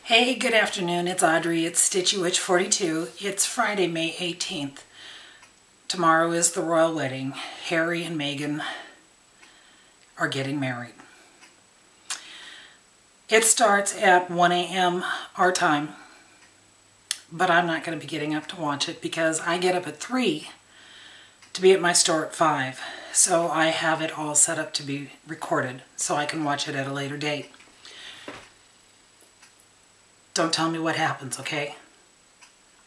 Hey, good afternoon. It's Audrey. It's Stitchy42. It's Friday, May 18th. Tomorrow is the royal wedding. Harry and Meghan are getting married. It starts at 1 a.m. our time, but I'm not going to be getting up to watch it because I get up at 3 to be at my store at 5. So I have it all set up to be recorded so I can watch it at a later date. Don't tell me what happens, okay?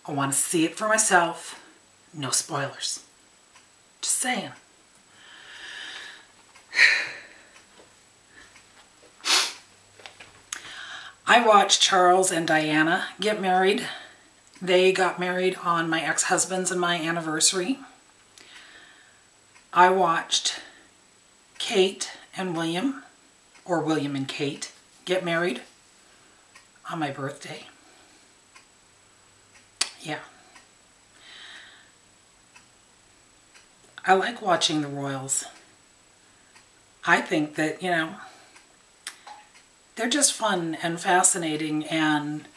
I want to see it for myself. No spoilers. Just saying. I watched Charles and Diana get married. They got married on my ex-husband's and my anniversary. I watched Kate and William, or William and Kate, get married on my birthday. Yeah. I like watching the royals. I think that, you know, they're just fun and fascinating, and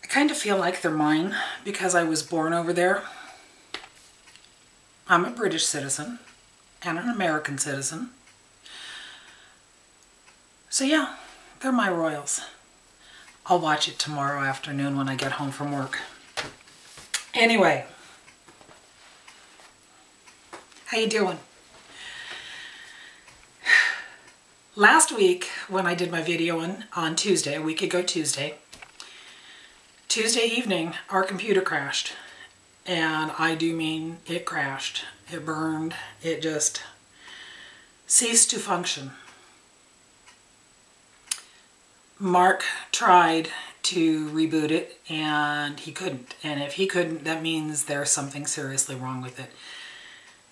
I kind of feel like they're mine because I was born over there. I'm a British citizen and an American citizen. So yeah, they're my royals. I'll watch it tomorrow afternoon when I get home from work. Anyway, how you doing? Last week when I did my video on Tuesday, a week ago Tuesday evening, our computer crashed. And I do mean it crashed. It burned. It just ceased to function. Mark tried to reboot it and he couldn't. And if he couldn't, that means there's something seriously wrong with it.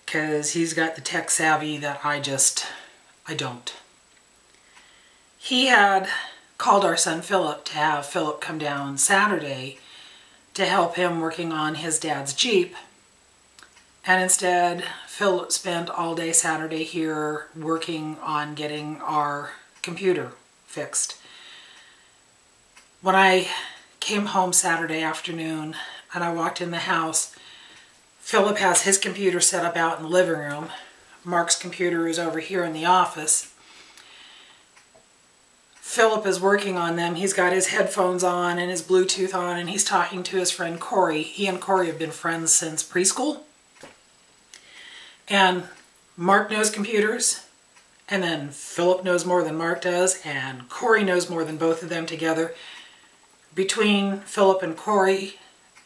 Because he's got the tech savvy that I don't. He had called our son Philip to have Philip come down Saturday to help him working on his dad's Jeep. And instead, Philip spent all day Saturday here working on getting our computer fixed. When I came home Saturday afternoon and I walked in the house, Philip has his computer set up out in the living room. Mark's computer is over here in the office. Philip is working on them. He's got his headphones on and his Bluetooth on, and he's talking to his friend Corey. He and Corey have been friends since preschool. And Mark knows computers, and then Philip knows more than Mark does, and Corey knows more than both of them together. Between Philip and Corey,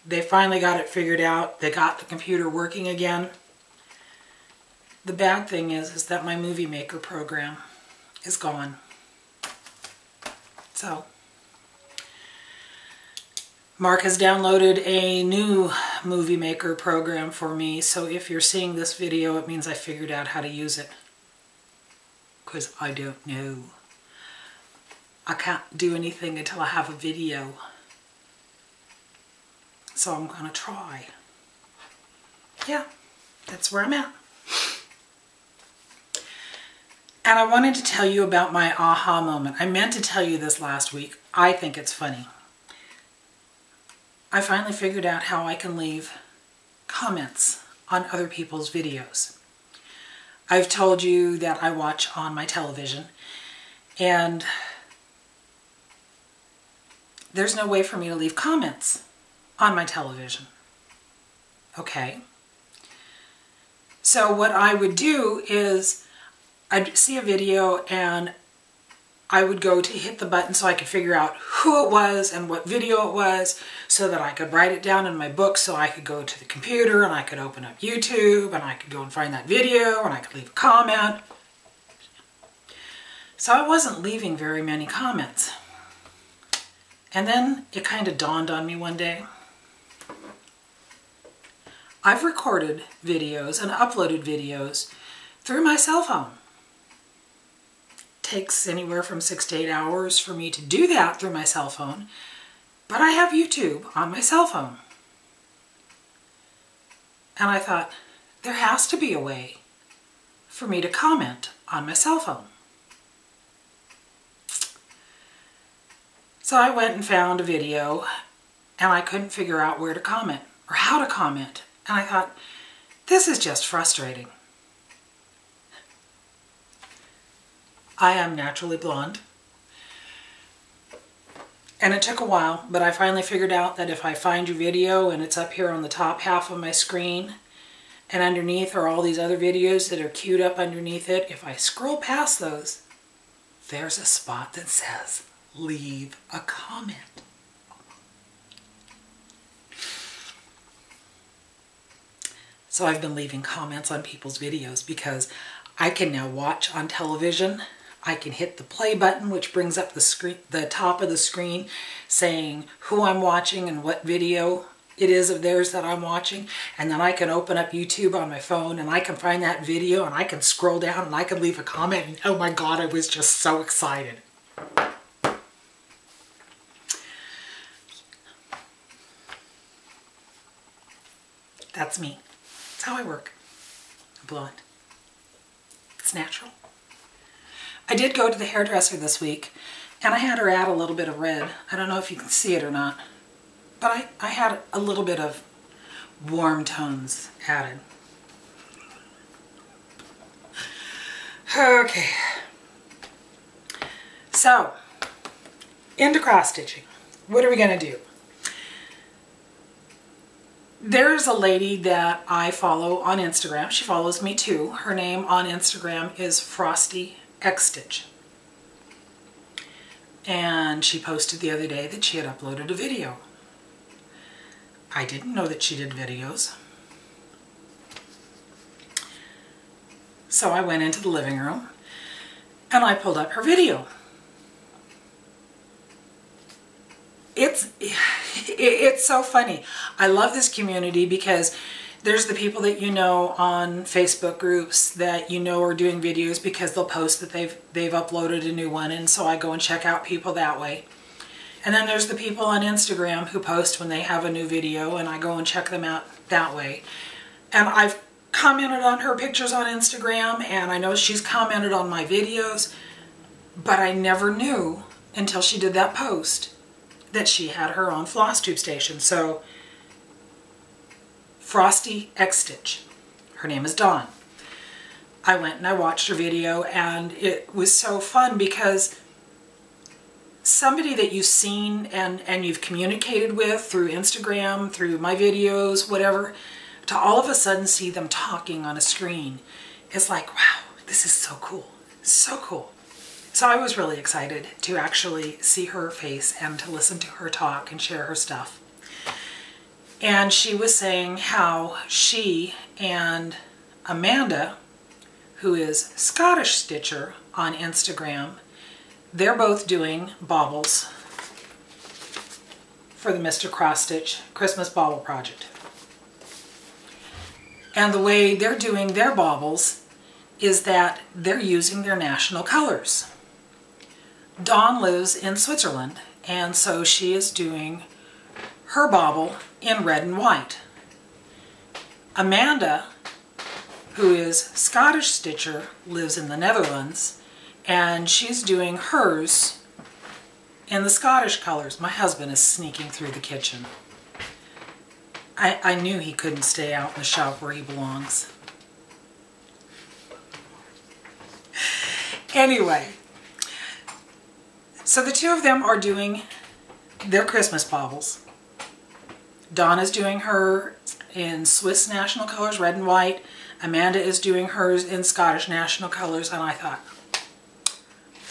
they finally got it figured out. They got the computer working again. The bad thing is that my Movie Maker program is gone. So, Mark has downloaded a new Movie Maker program for me, so if you're seeing this video, it means I figured out how to use it. Because I don't know. I can't do anything until I have a video. So I'm going to try. Yeah, that's where I'm at. And I wanted to tell you about my aha moment. I meant to tell you this last week. I think it's funny. I finally figured out how I can leave comments on other people's videos. I've told you that I watch on my television, and there's no way for me to leave comments on my television. Okay? So what I would do is I'd see a video and I would go to hit the button so I could figure out who it was and what video it was so that I could write it down in my book, so I could go to the computer and I could open up YouTube and I could go and find that video and I could leave a comment. So I wasn't leaving very many comments. And then it kind of dawned on me one day. I've recorded videos and uploaded videos through my cell phone. Takes anywhere from 6 to 8 hours for me to do that through my cell phone, but I have YouTube on my cell phone. And I thought, there has to be a way for me to comment on my cell phone. So I went and found a video and I couldn't figure out where to comment or how to comment. And I thought, this is just frustrating. I am naturally blonde. And it took a while, but I finally figured out that if I find your video and it's up here on the top half of my screen, and underneath are all these other videos that are queued up underneath it, if I scroll past those, there's a spot that says, leave a comment. So I've been leaving comments on people's videos because I can now watch on television. I can hit the play button, which brings up the screen, the top of the screen, saying who I'm watching and what video it is of theirs that I'm watching. And then I can open up YouTube on my phone and I can find that video and I can scroll down and I can leave a comment. And oh my God, I was just so excited. That's me. That's how I work. I'm blonde. It's natural. I did go to the hairdresser this week and I had her add a little bit of red. I don't know if you can see it or not, but I had a little bit of warm tones added. Okay. So, into cross stitching. What are we going to do? There's a lady that I follow on Instagram. She follows me too. Her name on Instagram is Frosty X Stitch. And she posted the other day that she had uploaded a video. I didn't know that she did videos. So I went into the living room and I pulled up her video. It's so funny. I love this community because there's the people that you know on Facebook groups that you know are doing videos because they'll post that they've uploaded a new one, and so I go and check out people that way. And then there's the people on Instagram who post when they have a new video, and I go and check them out that way. And I've commented on her pictures on Instagram, and I know she's commented on my videos, but I never knew until she did that post that she had her own floss tube station. So Frosty X Stitch. Her name is Dawn. I went and I watched her video and it was so fun because somebody that you've seen and you've communicated with through Instagram, through my videos, whatever, to all of a sudden see them talking on a screen, it's like, wow, this is so cool. So cool. So I was really excited to actually see her face and to listen to her talk and share her stuff. And she was saying how she and Amanda, who is Scottish Stitcher on Instagram, they're both doing baubles for the Mr. Cross Stitch Christmas Bauble Project. And the way they're doing their baubles is that they're using their national colors. Dawn lives in Switzerland, and so she is doing her bauble in red and white. Amanda, who is Scottish Stitcher, lives in the Netherlands, and she's doing hers in the Scottish colors. My husband is sneaking through the kitchen. I knew he couldn't stay out in the shop where he belongs. Anyway, so the two of them are doing their Christmas baubles. Dawn is doing her in Swiss national colors, red and white. Amanda is doing hers in Scottish national colors, and I thought,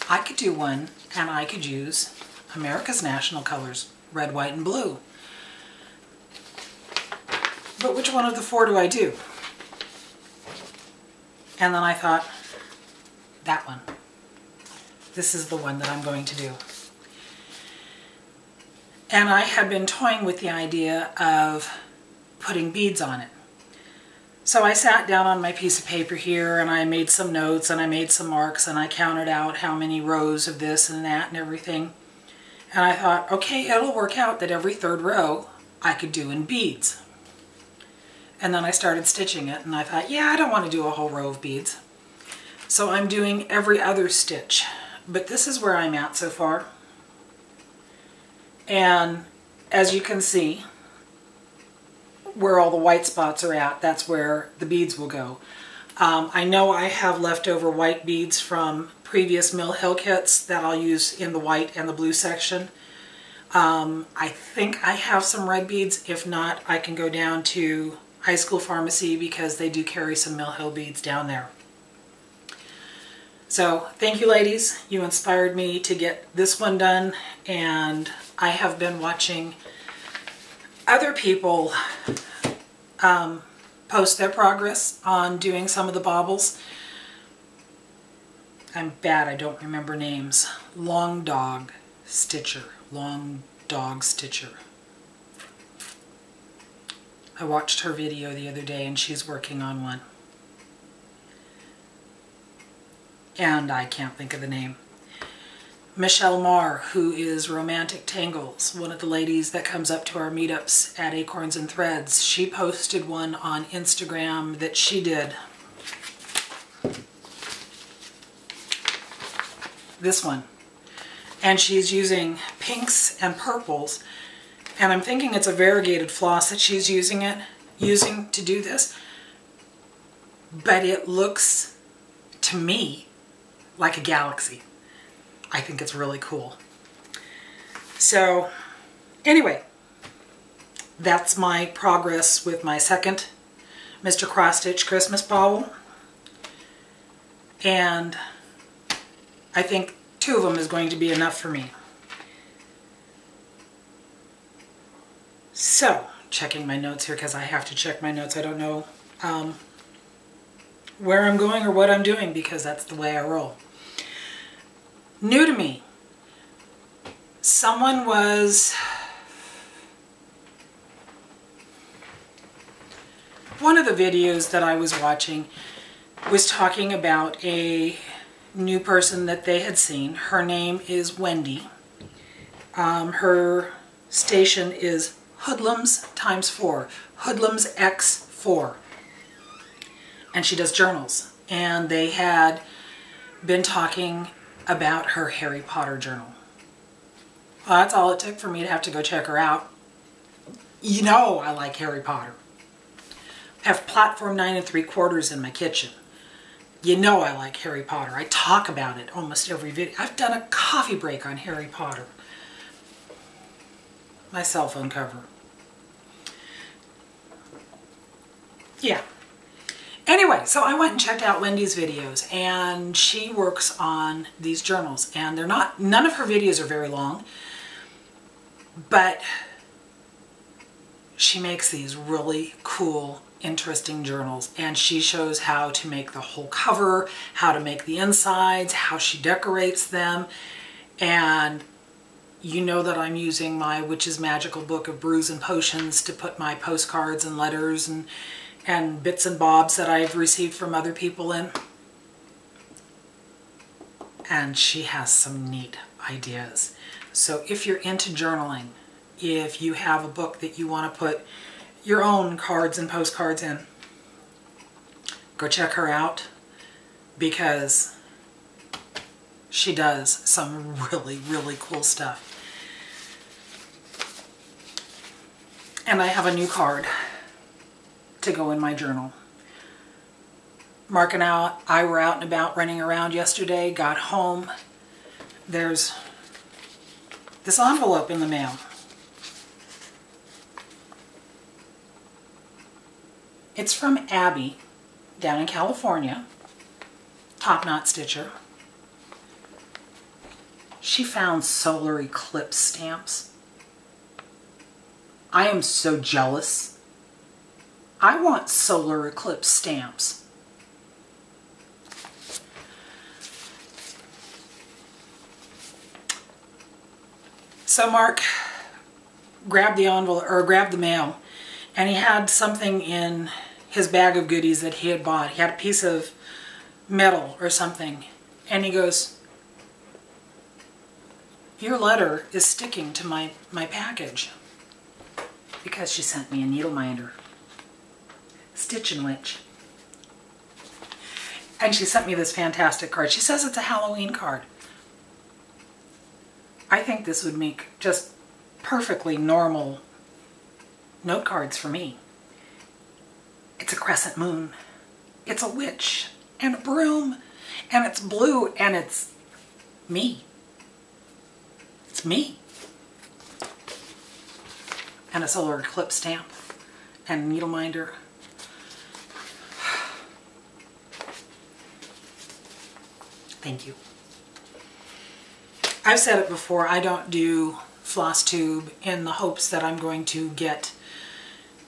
I could do one and I could use America's national colors, red, white, and blue. But which one of the four do I do? And then I thought, that one. This is the one that I'm going to do. And I had been toying with the idea of putting beads on it. So I sat down on my piece of paper here and I made some notes and I made some marks and I counted out how many rows of this and that and everything. And I thought, okay, it'll work out that every third row I could do in beads. And then I started stitching it and I thought, yeah, I don't want to do a whole row of beads. So I'm doing every other stitch. But this is where I'm at so far. And as you can see, where all the white spots are at, that's where the beads will go. I know I have leftover white beads from previous Mill Hill kits that I'll use in the white and the blue section. I think I have some red beads. If not, I can go down to High School Pharmacy because they do carry some Mill Hill beads down there. So thank you, ladies. You inspired me to get this one done, and I have been watching other people post their progress on doing some of the baubles. I'm bad, I don't remember names. Long Dog Stitcher. I watched her video the other day and she's working on one. And I can't think of the name. Michelle Marr, who is Romantic Tangles, one of the ladies that comes up to our meetups at Acorns and Threads, she posted one on Instagram that she did. This one. And she's using pinks and purples. And I'm thinking it's a variegated floss that she's using to do this. But it looks, to me, like a galaxy. I think it's really cool. So, anyway, that's my progress with my second Mr. Cross Stitch Christmas bauble. And I think 2 of them is going to be enough for me. So, checking my notes here because I have to check my notes. I don't know where I'm going or what I'm doing because that's the way I roll. New to me. Someone was... One of the videos that I was watching was talking about a new person that they had seen. Her name is Wendy. Her station is Hoodlums ×4. HoodlumsX4. And she does journals. And they had been talking about her Harry Potter journal. Well, that's all it took for me to have to go check her out. You know I like Harry Potter. I have platform 9 3/4 in my kitchen. You know I like Harry Potter. I talk about it almost every video. I've done a coffee break on Harry Potter. My cell phone cover. Yeah. Anyway, so I went and checked out Wendy's videos, and she works on these journals, and they're not, none of her videos are very long, but she makes these really cool, interesting journals, and she shows how to make the whole cover, how to make the insides, how she decorates them, and you know that I'm using my Witch's Magical Book of Brews and Potions to put my postcards and letters and bits and bobs that I've received from other people in. And she has some neat ideas. So if you're into journaling, if you have a book that you want to put your own cards and postcards in, go check her out because she does some really, really cool stuff. And I have a new card to go in my journal. Mark and I were out and about running around yesterday, got home. There's this envelope in the mail. It's from Abby down in California, Top Knot Stitcher. She found solar eclipse stamps. I am so jealous. I want solar eclipse stamps. So Mark grabbed the envelope, or grabbed the mail, and he had something in his bag of goodies that he had bought. He had a piece of metal or something, and he goes, "Your letter is sticking to my package," because she sent me a needle minder. Stitchin' Witch. And she sent me this fantastic card. She says it's a Halloween card. I think this would make just perfectly normal note cards for me. It's a crescent moon. It's a witch and a broom, and it's blue, and it's me. It's me. And a solar eclipse stamp and a needle minder. Thank you. I've said it before, I don't do floss tube in the hopes that I'm going to get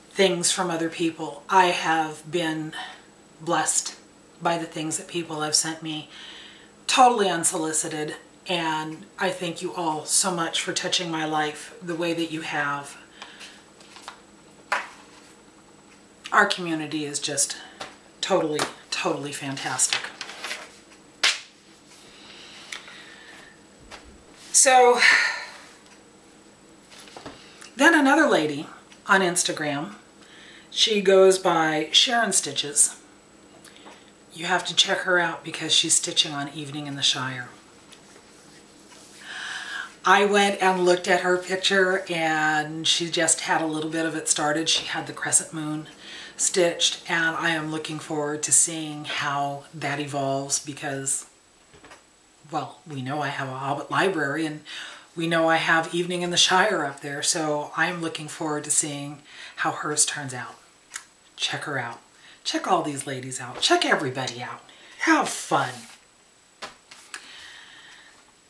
things from other people. I have been blessed by the things that people have sent me, totally unsolicited, and I thank you all so much for touching my life the way that you have. Our community is just totally, totally fantastic. So, then another lady on Instagram, she goes by Sharonstitches. You have to check her out because she's stitching on Evening in the Shire. I went and looked at her picture and she just had a little bit of it started. She had the crescent moon stitched, and I am looking forward to seeing how that evolves because, well, we know I have a Hobbit library and we know I have Evening in the Shire up there, so I'm looking forward to seeing how hers turns out. Check her out. Check all these ladies out. Check everybody out. Have fun.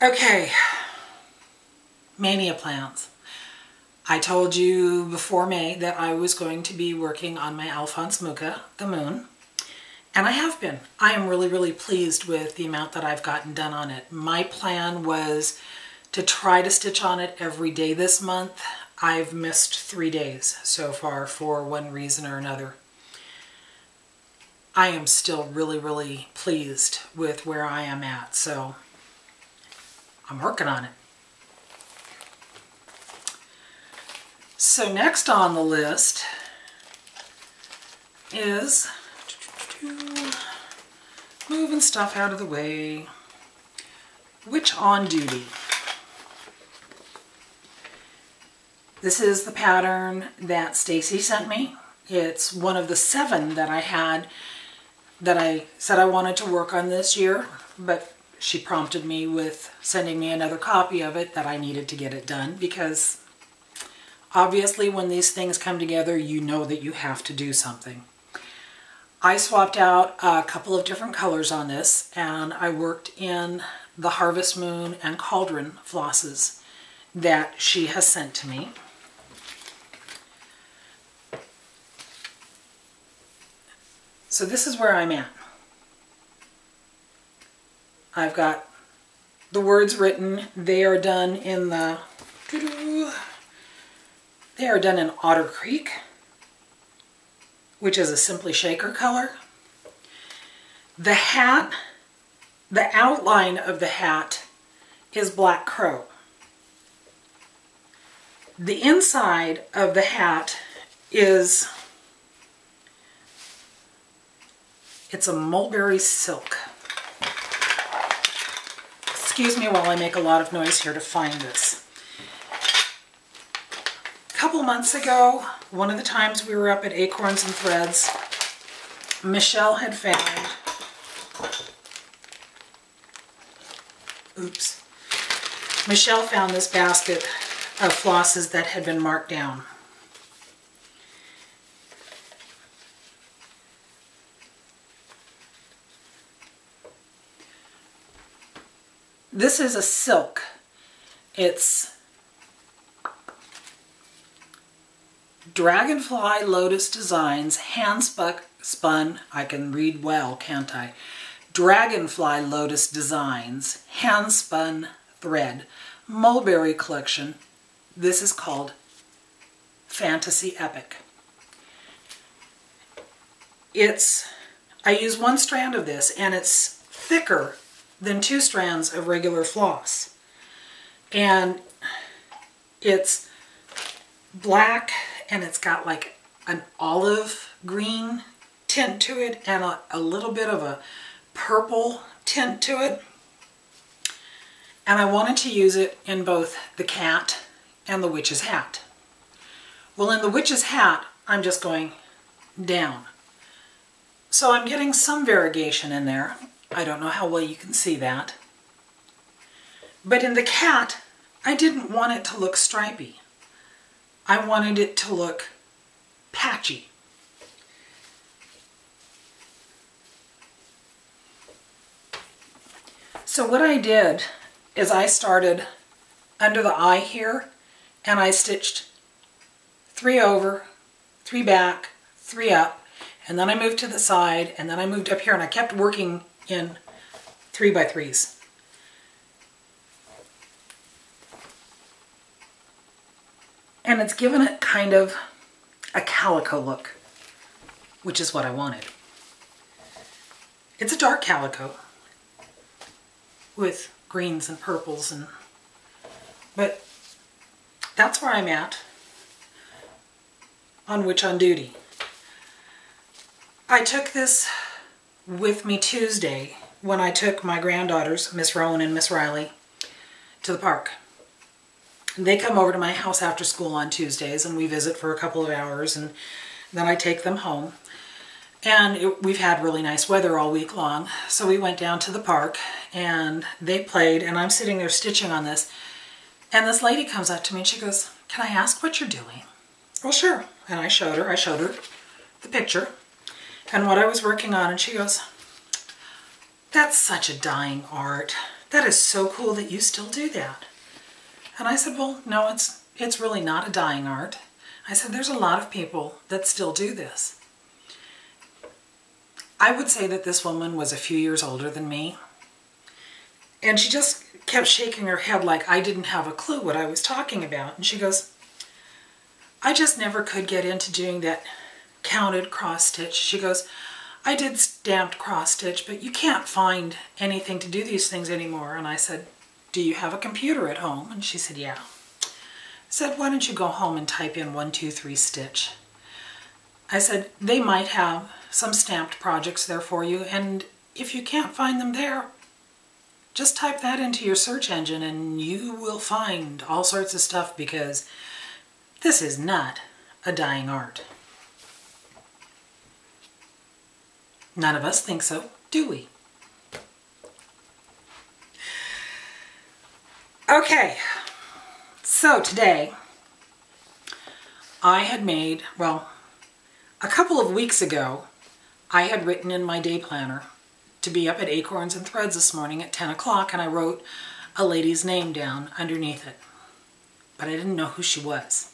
Okay. Mania plans. I told you before May that I was going to be working on my Alphonse Mucha, the moon. And I have been. I am really, really pleased with the amount that I've gotten done on it. My plan was to try to stitch on it every day this month. I've missed 3 days so far for one reason or another. I am still really, really pleased with where I am at, so I'm working on it. So next on the list is moving stuff out of the way. Witch on Duty. This is the pattern that Stacy sent me. It's one of the 7 that I had that I said I wanted to work on this year, but she prompted me with sending me another copy of it that I needed to get it done because obviously when these things come together, you know that you have to do something. I swapped out a couple of different colors on this, and I worked in the Harvest Moon and Cauldron flosses that she has sent to me. So this is where I'm at. I've got the words written. They are done in the... They are done in Otter Creek, which is a Simply Shaker color. The hat, the outline of the hat is Black Crow. The inside of the hat is, it's a mulberry silk. Excuse me while I make a lot of noise here to find this. A couple months ago, one of the times we were up at Acorns and Threads, Michelle had found, Michelle found this basket of flosses that had been marked down. This is a silk. It's Dragonfly Lotus Designs, hand spun, I can read well, can't I? Dragonfly Lotus Designs, hand spun thread, mulberry collection. This is called Fantasy Epic. I use 1 strand of this, and it's thicker than 2 strands of regular floss. And it's black, and it's got like an olive green tint to it and a little bit of a purple tint to it. And I wanted to use it in both the cat and the witch's hat. Well, in the witch's hat, I'm just going down. So I'm getting some variegation in there. I don't know how well you can see that. But in the cat, I didn't want it to look stripy. I wanted it to look patchy. So what I did is I started under the eye here, and I stitched 3 over, 3 back, 3 up, and then I moved to the side, and then I moved up here, and I kept working in 3x3s. And it's given it kind of a calico look, which is what I wanted. It's a dark calico with greens and purples, but that's where I'm at on Witch on Duty. I took this with me Tuesday when I took my granddaughters, Miss Rowan and Miss Riley, to the park. They come over to my house after school on Tuesdays, and we visit for a couple of hours, and then I take them home. And we've had really nice weather all week long, so we went down to the park, and they played, and I'm sitting there stitching on this, and this lady comes up to me, and she goes, "Can I ask what you're doing?" Well, sure. And I showed her the picture and what I was working on, and she goes, "That's such a dying art. That is so cool that you still do that." And I said, "Well, no, it's really not a dying art." I said, "There's a lot of people that still do this." I would say that this woman was a few years older than me. And she just kept shaking her head like I didn't have a clue what I was talking about. And she goes, "I just never could get into doing that counted cross stitch." She goes, "I did stamped cross stitch, but you can't find anything to do these things anymore." And I said, "Do you have a computer at home?" And she said, "Yeah." I said, "Why don't you go home and type in 1, 2, 3 stitch?" I said, "They might have some stamped projects there for you, and if you can't find them there, just type that into your search engine and you will find all sorts of stuff, because this is not a dying art." None of us think so, do we? Okay, so today I had made, well, a couple of weeks ago, I had written in my day planner to be up at Acorns and Threads this morning at 10 o'clock, and I wrote a lady's name down underneath it, but I didn't know who she was.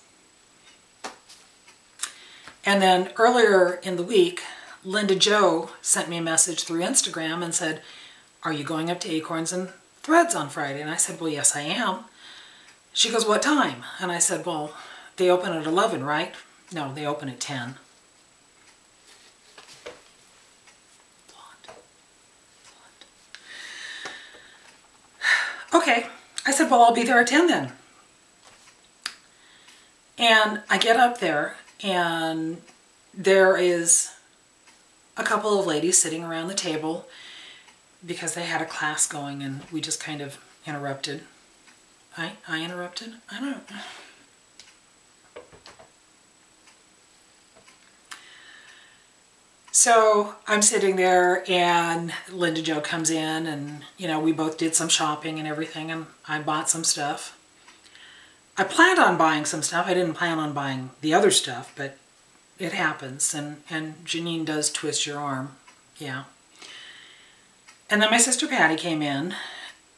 And then earlier in the week, Linda Jo sent me a message through Instagram and said, "Are you going up to Acorns and Threads on Friday?" And I said, "Well, yes, I am." She goes, "What time?" And I said, "Well, they open at 11, right?" "No, they open at 10. Okay. I said, "Well, I'll be there at 10 then." And I get up there, and there is a couple of ladies sitting around the table because they had a class going, and we just kind of interrupted. I interrupted? I don't know. So I'm sitting there, and Linda Jo comes in, and, you know, we both did some shopping and everything, and I bought some stuff. I planned on buying some stuff. I didn't plan on buying the other stuff, but it happens, and Janine does twist your arm. Yeah. And then my sister Patty came in,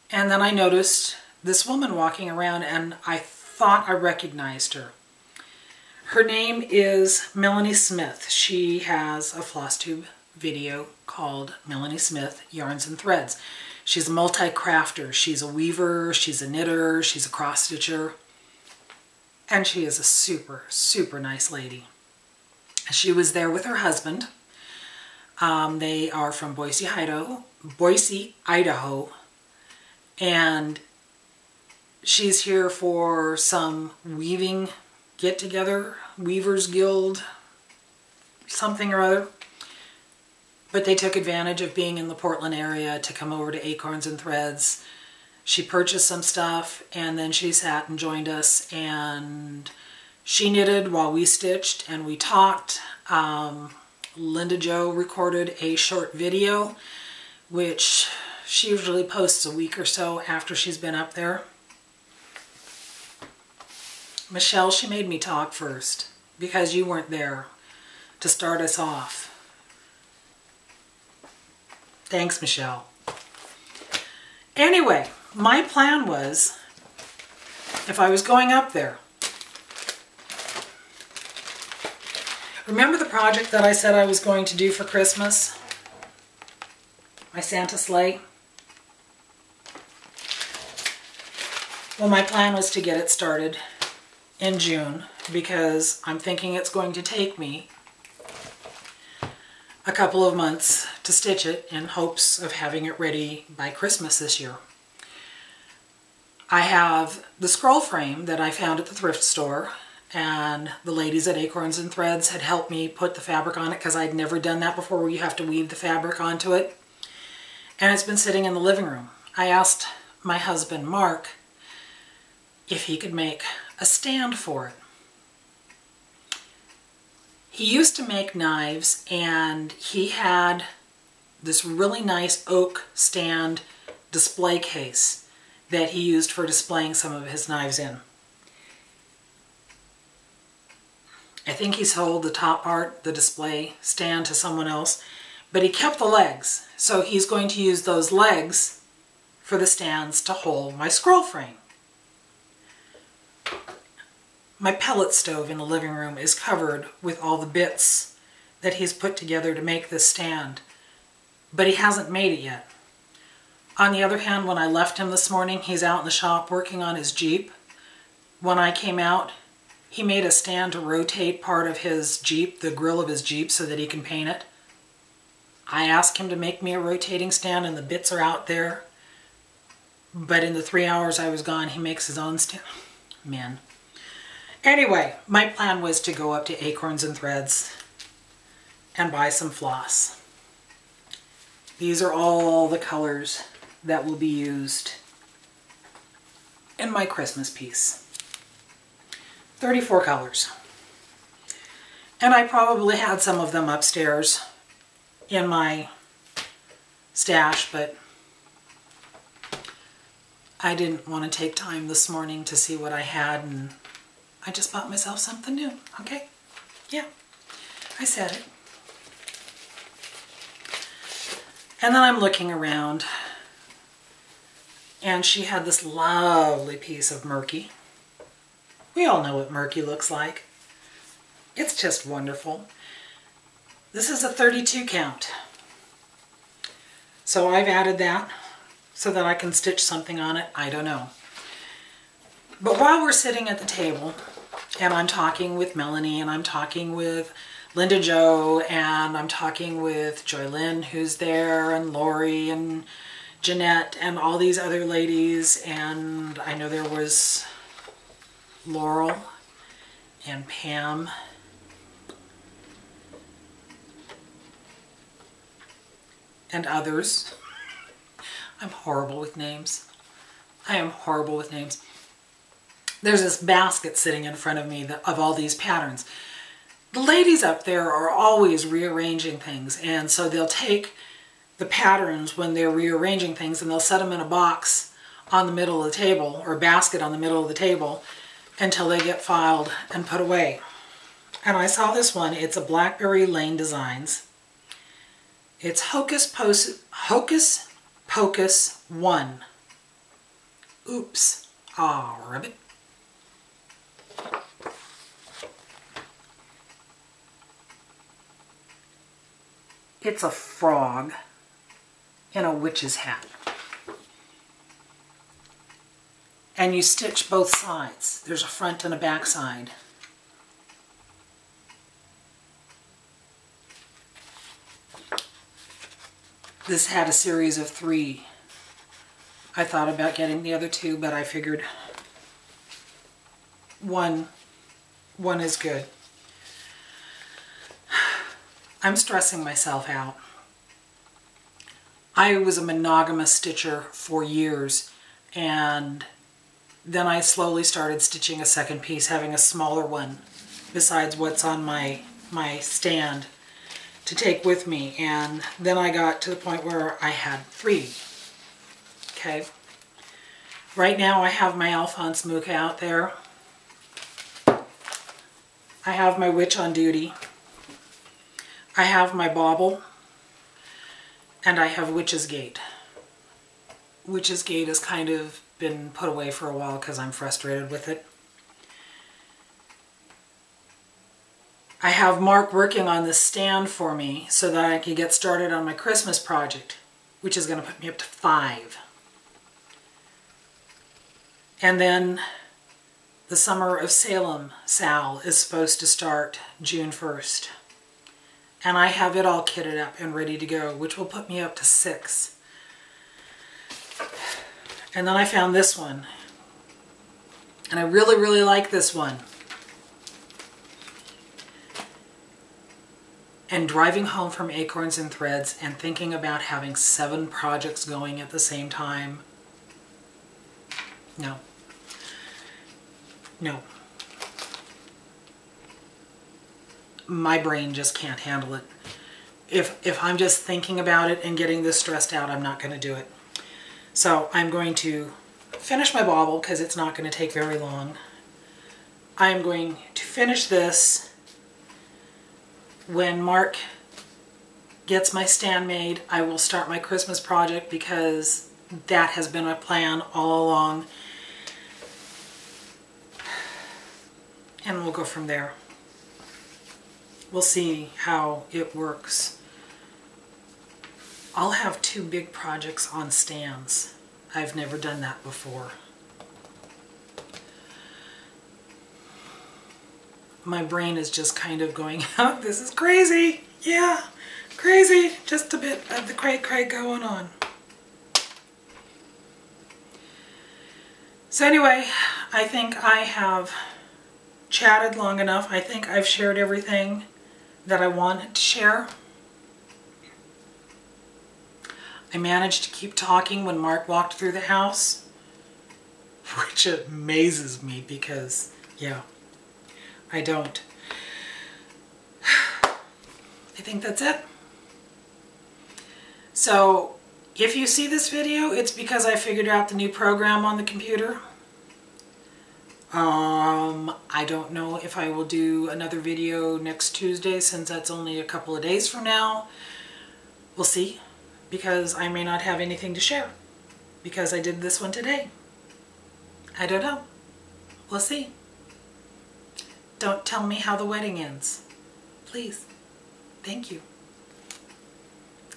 and then I noticed this woman walking around, and I thought I recognized her. Her name is Melanie Smith. She has a floss tube video called Melanie Smith Yarns and Threads. She's a multi-crafter. She's a weaver, she's a knitter, she's a cross-stitcher, and she is a super, super nice lady. She was there with her husband. They are from Boise, Idaho, and she's here for some weaving get-together, Weavers Guild, something or other. But they took advantage of being in the Portland area to come over to Acorns and Threads She purchased some stuff and then she sat and joined us, and she knitted while we stitched and we talked. Linda Jo recorded a short video, which she usually posts a week or so after she's been up there. Michelle, she made me talk first because you weren't there to start us off. Thanks, Michelle. Anyway, my plan was, if I was going up there, remember the project that I said I was going to do for Christmas? My Santa sleigh? Well, my plan was to get it started in June because I'm thinking it's going to take me a couple of months to stitch it in hopes of having it ready by Christmas this year. I have the scroll frame that I found at the thrift store, and the ladies at YarnsNThreads had helped me put the fabric on it because I'd never done that before, where you have to weave the fabric onto it. And it's been sitting in the living room. I asked my husband, Mark, if he could make a stand for it. He used to make knives, and he had this really nice oak stand display case that he used for displaying some of his knives in. I think he sold the top part, the display stand, to someone else, but he kept the legs. So he's going to use those legs for the stands to hold my scroll frame. My pellet stove in the living room is covered with all the bits that he's put together to make this stand, but he hasn't made it yet. On the other hand, when I left him this morning, he's out in the shop working on his Jeep. When I came out, he made a stand to rotate part of his Jeep, the grill of his Jeep, so that he can paint it. I asked him to make me a rotating stand, and the bits are out there. But in the 3 hours I was gone, he makes his own stand. Man. Anyway, my plan was to go up to YarnsNThreads and buy some floss. These are all the colors that will be used in my Christmas piece. 34 colors. And I probably had some of them upstairs in my stash, but I didn't want to take time this morning to see what I had, and I just bought myself something new, okay? Yeah, I said it. And then I'm looking around, and she had this lovely piece of murky. We all know what murky looks like. It's just wonderful. This is a 32 count. So I've added that so that I can stitch something on it. I don't know. But while we're sitting at the table, and I'm talking with Melanie, and I'm talking with Linda Jo, and I'm talking with Joy Lynn, who's there, and Lori, and Jeanette, and all these other ladies, and I know there was Laurel, and Pam, and others. I'm horrible with names. I am horrible with names. There's this basket sitting in front of me of all these patterns. The ladies up there are always rearranging things, and so they'll take the patterns when they're rearranging things and they'll set them in a box on the middle of the table, or a basket on the middle of the table, until they get filed and put away. And I saw this one. It's a Blackberry Lane Designs. It's Hocus Pocus 1. Oops. Aw, ribbit. It's a frog in a witch's hat. And you stitch both sides. There's a front and a back side. This had a series of 3. I thought about getting the other 2, but I figured one is good. I'm stressing myself out. I was a monogamous stitcher for years, And then I slowly started stitching a second piece, having a smaller one besides what's on my stand to take with me. And then I got to the point where I had 3. Okay. Right now I have my Alphonse Mucha out there. I have my Witch on Duty. I have my Bauble. And I have Witch's Gate. Witch's Gate has kind of been put away for a while because I'm frustrated with it. I have Mark working on this stand for me so that I can get started on my Christmas project, which is going to put me up to 5. And then the Summer of Salem Sal is supposed to start June 1st. And I have it all kitted up and ready to go, which will put me up to 6. And then I found this one. And I really, really like this one. And driving home from Acorns and Threads and thinking about having 7 projects going at the same time. No. No. My brain just can't handle it. If I'm just thinking about it and getting this stressed out, I'm not going to do it. So I'm going to finish my bauble because it's not going to take very long. I'm going to finish this. When Mark gets my stand made, I will start my Christmas project because that has been my plan all along. And we'll go from there. We'll see how it works. I'll have 2 big projects on stands. I've never done that before. My brain is just kind of going, oh, this is crazy. Yeah, crazy. Just a bit of the cray-cray going on. So anyway, I think I have chatted long enough. I think I've shared everything that I wanted to share. I managed to keep talking when Mark walked through the house, which amazes me because, yeah, I don't. I think that's it. So, if you see this video, it's because I figured out the new program on the computer. I don't know if I will do another video next Tuesday since that's only a couple of days from now. We'll see, because I may not have anything to share because I did this one today. I don't know. We'll see. Don't tell me how the wedding ends. Please. Thank you.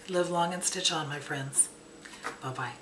Live long and stitch on, my friends. Bye-bye.